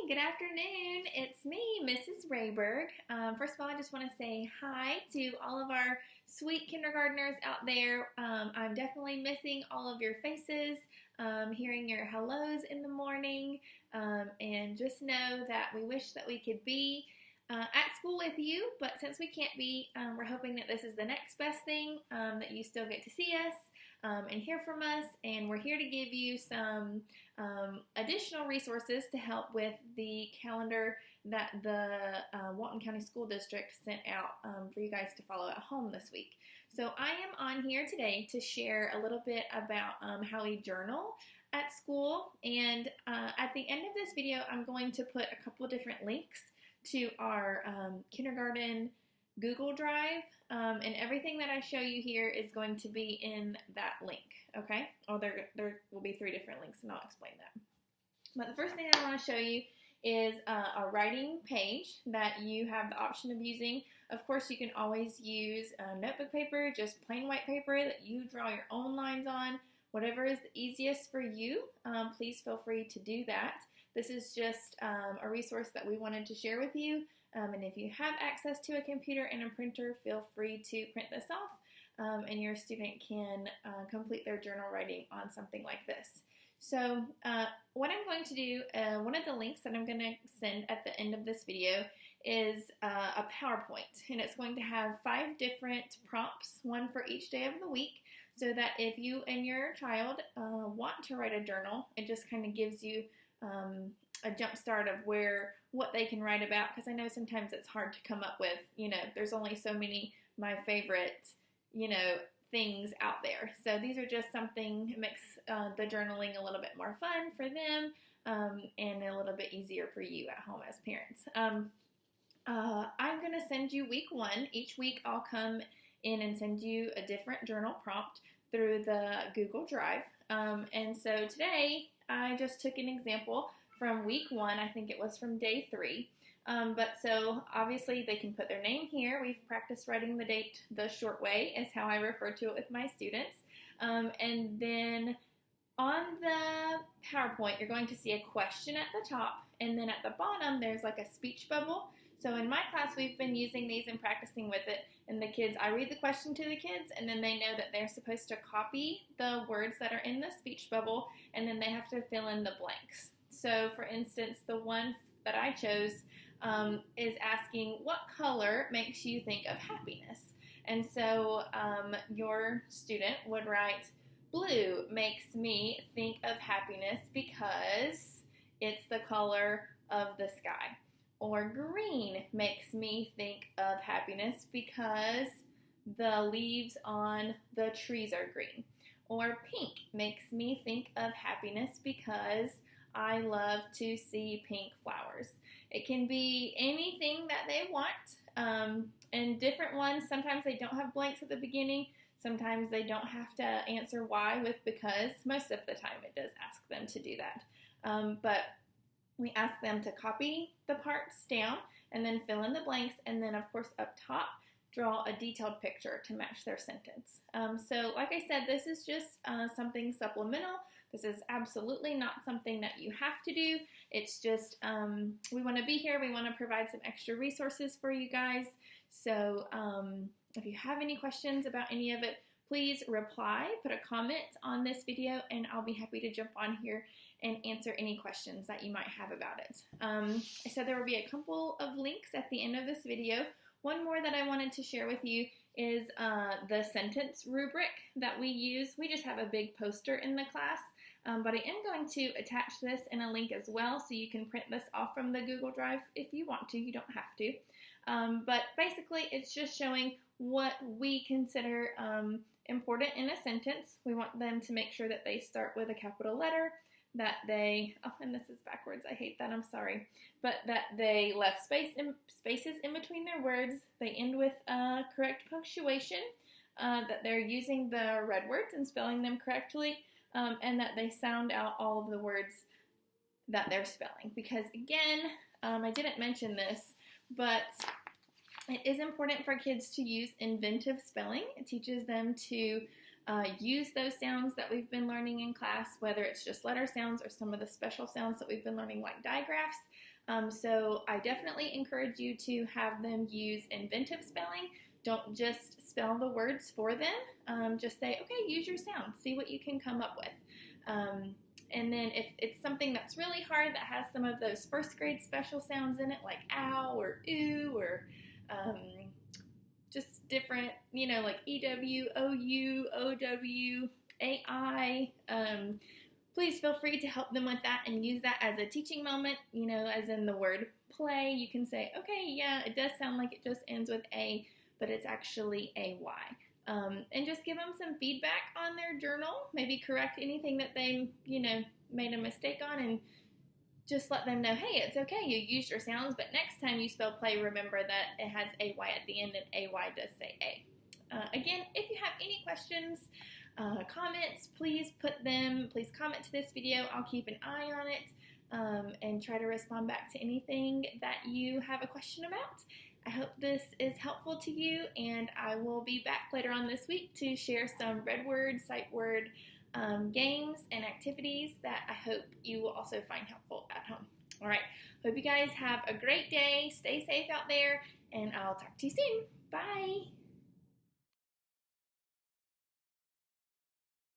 Good afternoon. It's me, Mrs. Rayberg. First of all, I just want to say hi to all of our sweet kindergartners out there. I'm definitely missing all of your faces, hearing your hellos in the morning, and just know that we wish that we could be at school with you, but since we can't be, we're hoping that this is the next best thing, that you still get to see us and hear from us, and we're here to give you some additional resources to help with the calendar that the Walton County School District sent out for you guys to follow at home this week. So I am on here today to share a little bit about how we journal at school, and at the end of this video I'm going to put a couple different links to our kindergarten Google Drive, and everything that I show you here is going to be in that link, okay? Oh, there will be 3 different links, and I'll explain that. But the first thing I want to show you is a writing page that you have the option of using. Of course, you can always use notebook paper, just plain white paper that you draw your own lines on. Whatever is the easiest for you, please feel free to do that. This is just a resource that we wanted to share with you. And if you have access to a computer and a printer, feel free to print this off, and your student can complete their journal writing on something like this. So what I'm going to do, one of the links that I'm going to send at the end of this video is a PowerPoint, and it's going to have 5 different prompts, one for each day of the week, so that if you and your child want to write a journal, it just kind of gives you a jump start of what they can write about, because I know sometimes it's hard to come up with, there's only so many my favorite, things out there. So these are just something that makes the journaling a little bit more fun for them, and a little bit easier for you at home as parents. I'm going to send you week 1. Each week I'll come in and send you a different journal prompt through the Google Drive. And so today I just took an example from week 1. I think it was from day 3. But so obviously they can put their name here. We've practiced writing the date the short way, is how I refer to it with my students. And then on the PowerPoint, you're going to see a question at the top, and then at the bottom there's like a speech bubble. So in my class, we've been using these and practicing with it, and the kids, I read the question to the kids, and then they know that they're supposed to copy the words that are in the speech bubble, and then they have to fill in the blanks. So for instance, the one that I chose is asking, what color makes you think of happiness? And so your student would write, blue makes me think of happiness because it's the color of the sky. Or green makes me think of happiness because the leaves on the trees are green. Or pink makes me think of happiness because I love to see pink flowers. It can be anything that they want, and different ones. Sometimes they don't have blanks at the beginning. Sometimes they don't have to answer why with because. Most of the time it does ask them to do that. But we ask them to copy the parts down and then fill in the blanks, and then of course up top draw a detailed picture to match their sentence. So like I said, this is just something supplemental. This is absolutely not something that you have to do. It's just we want to be here. We want to provide some extra resources for you guys. So if you have any questions about any of it, please reply, put a comment on this video, and I'll be happy to jump on here and answer any questions that you might have about it. I said there will be a couple of links at the end of this video. One more that I wanted to share with you is the sentence rubric that we use. We just have a big poster in the class, but I am going to attach this in a link as well, so you can print this off from the Google Drive if you want to. You don't have to. But basically, it's just showing what we consider important in a sentence. We want them to make sure that they start with a capital letter, that they, oh, and this is backwards, I hate that, I'm sorry, but that they left spaces in between their words, they end with correct punctuation, that they're using the red words and spelling them correctly, and that they sound out all of the words that they're spelling. Because again, I didn't mention this, but it is important for kids to use inventive spelling. It teaches them to use those sounds that we've been learning in class, whether it's just letter sounds or some of the special sounds that we've been learning like digraphs. So I definitely encourage you to have them use inventive spelling. Don't just spell the words for them. Just say, okay, use your sound. See what you can come up with. And then if it's something that's really hard that has some of those first grade special sounds in it, like ow or ooh or just different, like EW, OU, OW, AI, please feel free to help them with that and use that as a teaching moment, as in the word play. You can say, okay, yeah, it does sound like it just ends with A, but it's actually AY. And just give them some feedback on their journal, maybe correct anything that they, made a mistake on, and just let them know, hey, it's okay, you used your sounds, but next time you spell play, remember that it has AY at the end and AY does say A. Again, if you have any questions, comments, please comment to this video. I'll keep an eye on it and try to respond back to anything that you have a question about. I hope this is helpful to you, and I will be back later on this week to share some RedWord, SightWord games and activities that I hope you will also find helpful at home. All right, hope you guys have a great day. Stay safe out there, and I'll talk to you soon. Bye.